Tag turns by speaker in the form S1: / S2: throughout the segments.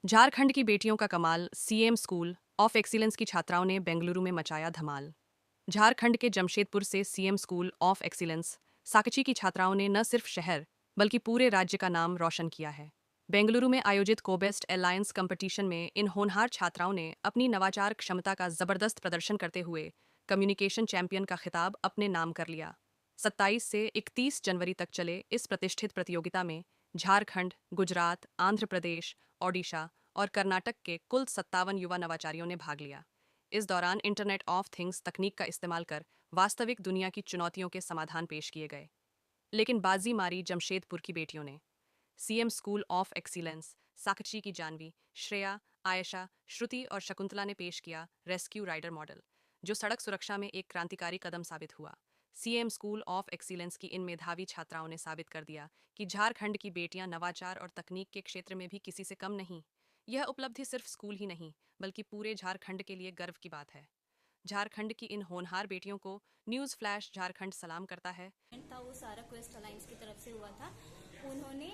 S1: झारखंड की बेटियों का कमाल। सीएम स्कूल ऑफ एक्सीलेंस की छात्राओं ने बेंगलुरु में मचाया धमाल। झारखंड के जमशेदपुर से CM school of excellence Sakchi की छात्राओं ने न सिर्फ शहर बल्कि पूरे राज्य का नाम रोशन किया है। बेंगलुरु में आयोजित कोबेस्ट अलायंस कंपटीशन में इन होनहार छात्राओं ने अपनी नवाचार क्षमता का जबरदस्त प्रदर्शन करते हुए कम्युनिकेशन चैंपियन का खिताब अपने नाम कर लिया। 27 से 31 जनवरी तक चले इस प्रतिष्ठित प्रतियोगिता में झारखंड, गुजरात, आंध्र प्रदेश, ओडिशा और कर्नाटक के कुल 57 युवा नवाचारियों ने भाग लिया। इस दौरान इंटरनेट ऑफ थिंग्स तकनीक का इस्तेमाल कर वास्तविक दुनिया की चुनौतियों के समाधान पेश किए गए। लेकिन बाजी मारी जमशेदपुर की बेटियों ने। CM school of excellence Sakchi की जानवी, श्रेया, आयशा, श्रुति और शकुंतला ने पेश किया रेस्क्यू राइडर मॉडल, जो सड़क सुरक्षा में एक क्रांतिकारी कदम साबित हुआ। सीएम स्कूल ऑफ एक्सीलेंस की इन मेधावी छात्राओं ने साबित कर दिया कि झारखंड की बेटियां नवाचार और तकनीक के क्षेत्र में भी किसी से कम नहीं। यह उपलब्धि सिर्फ स्कूल ही नहीं बल्कि पूरे झारखंड के लिए गर्व की बात है। झारखंड की इन होनहार बेटियों को न्यूज़ फ्लैश झारखंड सलाम करता है।
S2: था वो सारा क्वेस्ट अलायंस की तरफ से हुआ था। उन्होंने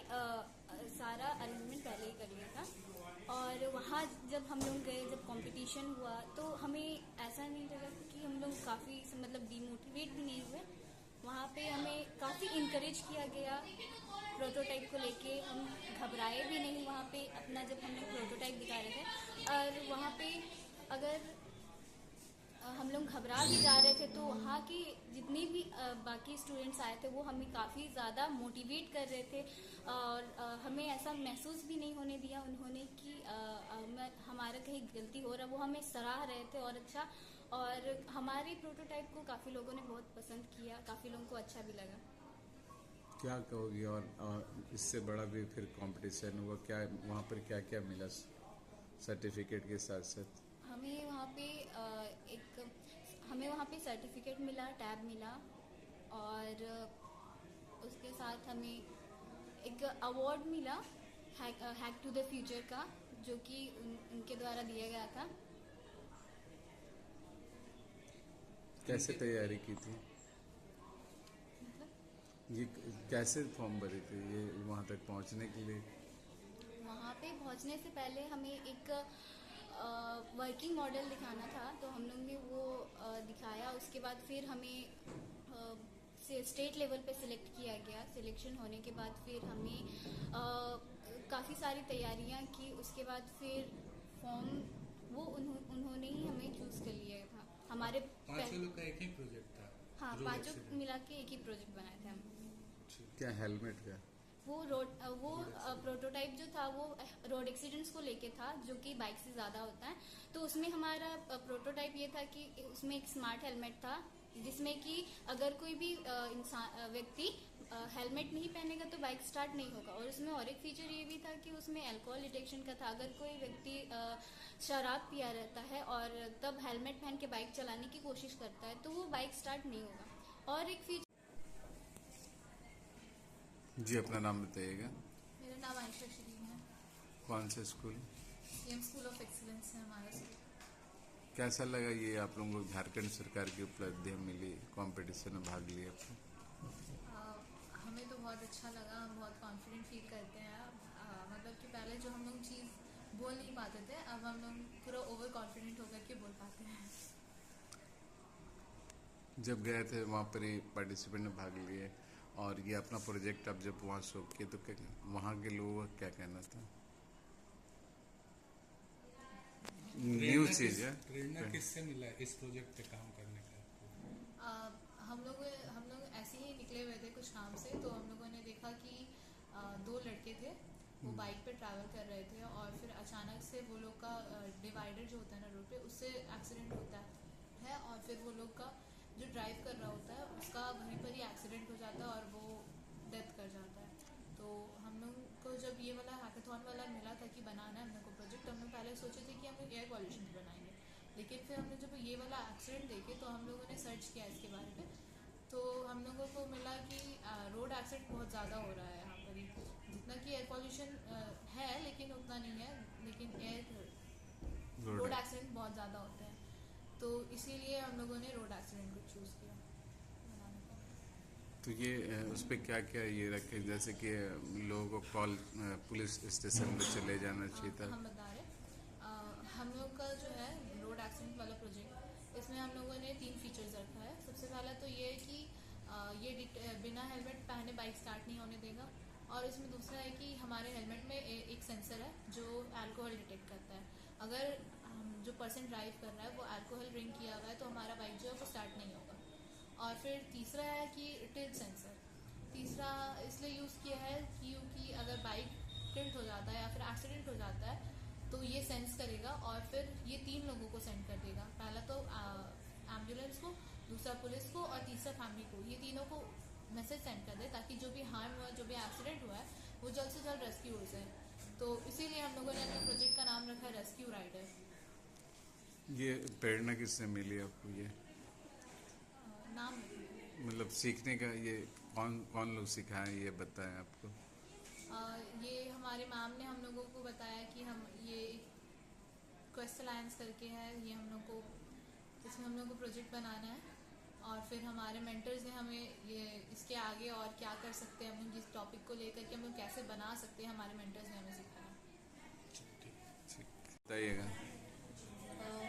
S2: सारा अरेंजमेंट पहले ही कर लिया था और वहाँ जब हम लोग गए, जब कंपटीशन हुआ तो हमें ऐसा नहीं लगा कि हम लोग काफ़ी मतलब डिमोटिवेट भी नहीं हुए। वहाँ पे हमें काफ़ी इंकरेज किया गया प्रोटोटाइप को लेके। हम घबराए भी नहीं वहाँ पे अपना, जब हम लोग प्रोटोटाइप दिखा रहे थे। और वहाँ पे अगर हम लोग घबरा भी जा रहे थे तो वहाँ के जितने भी बाकी स्टूडेंट्स आए थे वो हमें काफ़ी ज़्यादा मोटिवेट कर रहे थे और हमें ऐसा महसूस भी नहीं होने दिया उन्होंने कि हमारा कहीं गलती हो रहा। वो हमें सराह रहे थे और अच्छा, और हमारे प्रोटोटाइप को काफ़ी लोगों ने बहुत पसंद किया, काफ़ी लोगों को अच्छा भी लगा।
S3: क्या कहोगी? और इससे बड़ा भी फिर कंपटीशन हुआ क्या? वहाँ पर क्या क्या मिला सर्टिफिकेट के साथ साथ?
S2: हमें वहाँ पे एक हमें वहाँ पे सर्टिफिकेट मिला, टैब मिला और उसके साथ हमें एक अवार्ड मिला हैक टू द फ्यूचर का, जो कि उनके द्वारा दिया गया था।
S3: कैसे तैयारी की थी? ये कैसे फॉर्म भरी थी ये वहाँ तक पहुँचने के लिए?
S2: वहाँ पे पहुँचने से पहले हमें एक वर्किंग मॉडल दिखाना था, तो हम लोग ने वो दिखाया। उसके बाद फिर हमें स्टेट लेवल पे सिलेक्ट किया गया। सिलेक्शन होने के बाद फिर हमें काफ़ी सारी तैयारियां की। उसके बाद फिर फॉर्म वो उन्होंने ही हमें चूज़ कर लिया था। हमारे
S4: पांचों लोग का एक ही प्रोजेक्ट था।
S2: हाँ,
S4: रोड
S2: पांचों
S4: एक्सीडेंट।
S2: मिला के एक ही प्रोजेक्ट बनाए थे हम।
S3: क्या हेलमेट का?
S2: वो प्रोटोटाइप जो था वो रोड एक्सीडेंट्स को लेके था, जो कि बाइक से ज़्यादा होता है। तो उसमें हमारा प्रोटोटाइप ये था कि उसमें एक स्मार्ट हेलमेट था, जिसमें कि अगर कोई भी इंसान व्यक्ति हेलमेट नहीं पहनेगा तो बाइक स्टार्ट नहीं होगा। और उसमें और एक फीचर ये भी था कि उसमें अल्कोहल डिटेक्शन का था। अगर कोई व्यक्ति शराब पिया रहता है और तब हेलमेट पहन के बाइक चलाने की कोशिश करता है तो वो बाइक स्टार्ट नहीं होगा। और एक फीचर।
S3: जी, अपना नाम बताइएगा।
S2: मेरा नाम आयशा शरीफ है।
S3: कौन से school?
S2: CM school of excellence है हमारा स्कूल।
S3: कैसा लगा ये आप लोगों को झारखंड सरकार की उपलब्धि मिली, कंपटीशन में भाग लिया?
S5: हमें तो बहुत अच्छा लगा। हम बहुत कॉन्फिडेंट फील करते हैं अब। मतलब कि पहले जो हम लोग चीज़ बोल नहीं पाते थे, अब हम लोग पूरा ओवर कॉन्फिडेंट होकर के बोल पाते हैं।
S3: जब गए थे वहाँ पर ही पार्टिसिपेंट ने भाग लिए और ये अपना प्रोजेक्ट अब जब वहाँ शो किए तो वहाँ के लोगों का क्या कहना था? न्यू चीज़ है।
S4: प्रेरणा किससे मिला इस प्रोजेक्ट पे काम करने का?
S5: हम लोग ऐसे ही निकले हुए थे कुछ काम से, तो हम लोगों ने देखा कि दो लड़के थे, वो बाइक पे ट्रैवल कर रहे थे और फिर अचानक से वो लोग का डिवाइडर जो होता है ना रोड पे, उससे एक्सीडेंट होता है और फिर वो लोग का जो ड्राइव कर रहा होता है उसका वहीं पर ही एक्सीडेंट हो जाता है और वो डेथ कर जाता है। तो हम लोग को जब ये वाला हैकाथॉन वाला मिला था कि बनाना है हम लोग को प्रोजेक्ट, हम लोग पहले सोचे थे कि हम लोग एयर पॉल्यूशन बनाएंगे, लेकिन फिर हमने जब ये वाला एक्सीडेंट देखे तो हम लोगों ने सर्च किया इसके बारे में। तो हम लोगों को मिला कि रोड एक्सीडेंट बहुत ज़्यादा हो रहा है यहाँ पर ही। जितना कि एयर पॉल्यूशन है लेकिन उतना नहीं है, लेकिन रोड एक्सीडेंट बहुत ज़्यादा होते हैं। तो इसीलिए हम लोगों ने रोड एक्सीडेंट को चूज़ किया बनाने का।
S3: तो ये उस पर क्या क्या ये रखे, जैसे कि लोगों को कॉल पुलिस स्टेशन में चले जाना चाहिए था?
S5: हम बता रहे हम लोग का जो है रोड एक्सीडेंट वाला प्रोजेक्ट, इसमें हम लोगों ने 3 फीचर्स रखा है। सबसे पहला तो ये है कि ये बिना हेलमेट पहने बाइक स्टार्ट नहीं होने देगा, और इसमें दूसरा है कि हमारे हेलमेट में एक सेंसर है जो अल्कोहल डिटेक्ट करता है। अगर जो पर्सन ड्राइव कर रहा है वो अल्कोहल ड्रिंक किया हुआ है तो हमारा बाइक जो है वो स्टार्ट नहीं होगा। और फिर तीसरा है कि टिल्ट सेंसर, तीसरा इसलिए यूज़ किया है क्योंकि अगर बाइक टिल्ट हो जाता है या फिर एक्सीडेंट हो जाता है तो ये सेंस करेगा और फिर ये 3 लोगों को सेंड कर देगा। पहला तो एम्बुलेंस को, दूसरा पुलिस को और तीसरा फैमिली को, ये तीनों को मैसेज सेंड कर दे ताकि जो भी हार्म हुआ, जो भी एक्सीडेंट हुआ है वो जल्द से जल्द रेस्क्यू हो जाए। तो इसीलिए हम लोगों ने अपने प्रोजेक्ट का नाम रखा है रेस्क्यू राइडर।
S3: ये प्रेरणा किससे मिली आपको? ये
S5: नाम
S3: मतलब सीखने का ये कौन कौन लोग सिखाएं, ये बताएं आपको?
S5: ये हमारे मैम ने हम लोगों को बताया कि हम ये क्वेस्ट अलायंस करके है, ये हम लोग को इसमें हम लोग को प्रोजेक्ट बनाना है। और फिर हमारे मेंटर्स ने हमें ये इसके आगे और क्या कर सकते हैं, हम लोग जिस टॉपिक को लेकर के हम लोग कैसे बना सकते हैं, हमारे मेंटर्स ने हमें सिखाया।
S3: बताइएगा।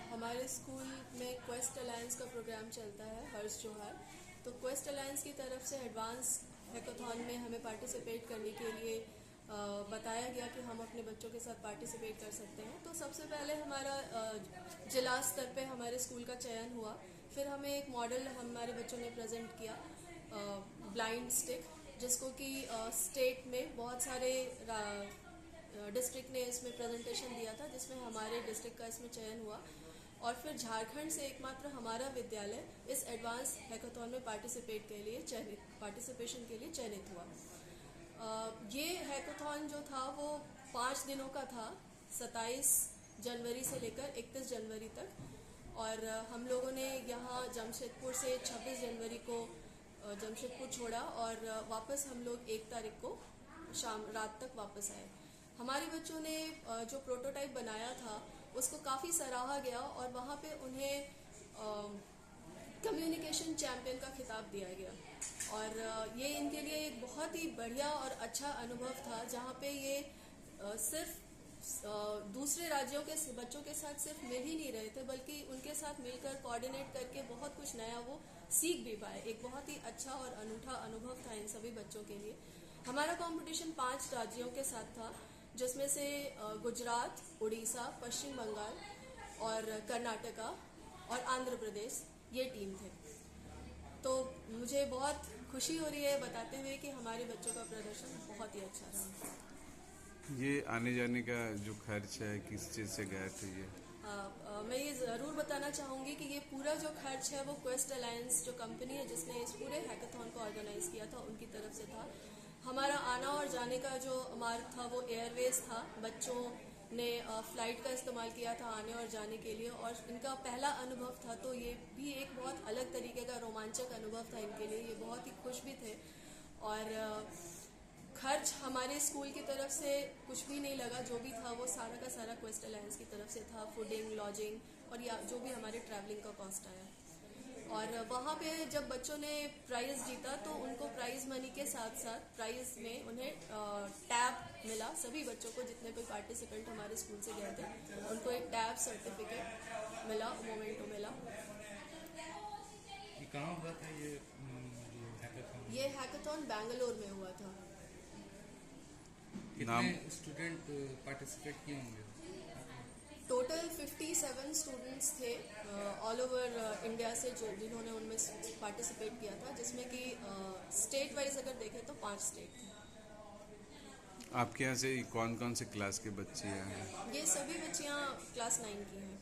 S6: हमारे स्कूल में क्वेस्ट अलायंस का प्रोग्राम चलता है हर्ष जोहर। तो क्वेस्ट अलायंस की तरफ से एडवांस हैकाथॉन में हमें पार्टिसिपेट करने के लिए बताया गया कि हम अपने बच्चों के साथ पार्टिसिपेट कर सकते हैं। तो सबसे पहले हमारा जिला स्तर पे हमारे स्कूल का चयन हुआ। फिर हमें एक मॉडल हमारे बच्चों ने प्रेजेंट किया, ब्लाइंड स्टिक, जिसको कि स्टेट में बहुत सारे डिस्ट्रिक्ट ने इसमें प्रेजेंटेशन दिया था, जिसमें हमारे डिस्ट्रिक्ट का इसमें चयन हुआ। और फिर झारखंड से एकमात्र हमारा विद्यालय इस एडवांस हैकाथॉन में पार्टिसिपेशन के लिए चयनित हुआ। ये हैकाथॉन जो था वो 5 दिनों का था, 27 जनवरी से लेकर 31 जनवरी तक। और हम लोगों ने यहाँ जमशेदपुर से 26 जनवरी को जमशेदपुर छोड़ा और वापस हम लोग 1 तारीख को रात तक वापस आए। हमारे बच्चों ने जो प्रोटोटाइप बनाया था उसको काफ़ी सराहा गया और वहाँ पे उन्हें कम्युनिकेशन चैम्पियन का खिताब दिया गया। और ये इनके लिए एक बहुत ही बढ़िया और अच्छा अनुभव था, जहाँ पे ये सिर्फ दूसरे राज्यों के बच्चों के साथ सिर्फ मिल ही नहीं रहे थे, बल्कि उनके साथ मिलकर कोऑर्डिनेट करके बहुत कुछ नया वो सीख भी पाए। एक बहुत ही अच्छा और अनूठा अनुभव था इन सभी बच्चों के लिए। हमारा कंपटीशन 5 राज्यों के साथ था, जिसमें से गुजरात, उड़ीसा, पश्चिम बंगाल और कर्नाटका और आंध्र प्रदेश ये टीम थे। तो मुझे बहुत खुशी हो रही है बताते हुए कि हमारे बच्चों का प्रदर्शन बहुत ही अच्छा रहा।
S3: ये आने जाने का जो खर्च है किस चीज़ से गए थे ये?
S6: मैं ये ज़रूर बताना चाहूँगी कि ये पूरा जो खर्च है वो क्वेस्ट अलायंस जो कंपनी है जिसने इस पूरे हैकाथॉन को ऑर्गेनाइज़ किया था उनकी तरफ से था। हमारा आना और जाने का जो मार्ग था वो एयरवेज था। बच्चों ने फ़्लाइट का इस्तेमाल किया था आने और जाने के लिए, और इनका पहला अनुभव था, तो ये भी एक बहुत अलग तरीके का रोमांचक अनुभव था इनके लिए। ये बहुत ही खुश भी थे। और खर्च हमारे स्कूल की तरफ से कुछ भी नहीं लगा, जो भी था वो सारा का सारा क्वेस्ट अलायंस की तरफ से था। फूडिंग, लॉजिंग और या जो भी हमारे ट्रैवलिंग का कॉस्ट आया। और वहाँ पे जब बच्चों ने प्राइज़ जीता तो उनको प्राइज़ मनी के साथ साथ प्राइज़ में उन्हें टैब मिला। सभी बच्चों को, जितने भी पार्टिसिपेंट हमारे स्कूल से गए थे, उनको एक टैब सर्टिफिकेट मिला, मोमेंटो मिला।
S4: ये कहाँ हुआ था ये हैकाथॉन?
S6: ये हैकाथॉन बैंगलोर में हुआ था।
S4: कितने स्टूडेंट पार्टिसिपेट किए होंगे?
S6: टोटल 57 स्टूडेंट्स थे ऑल ओवर इंडिया से जिन्होंने उनमें पार्टिसिपेट किया था, जिसमें कि स्टेट वाइज अगर देखें तो 5 स्टेट थे।
S3: आपके यहाँ से कौन कौन से क्लास के बच्चे हैं?
S6: ये सभी बच्चियाँ क्लास 9 की हैं।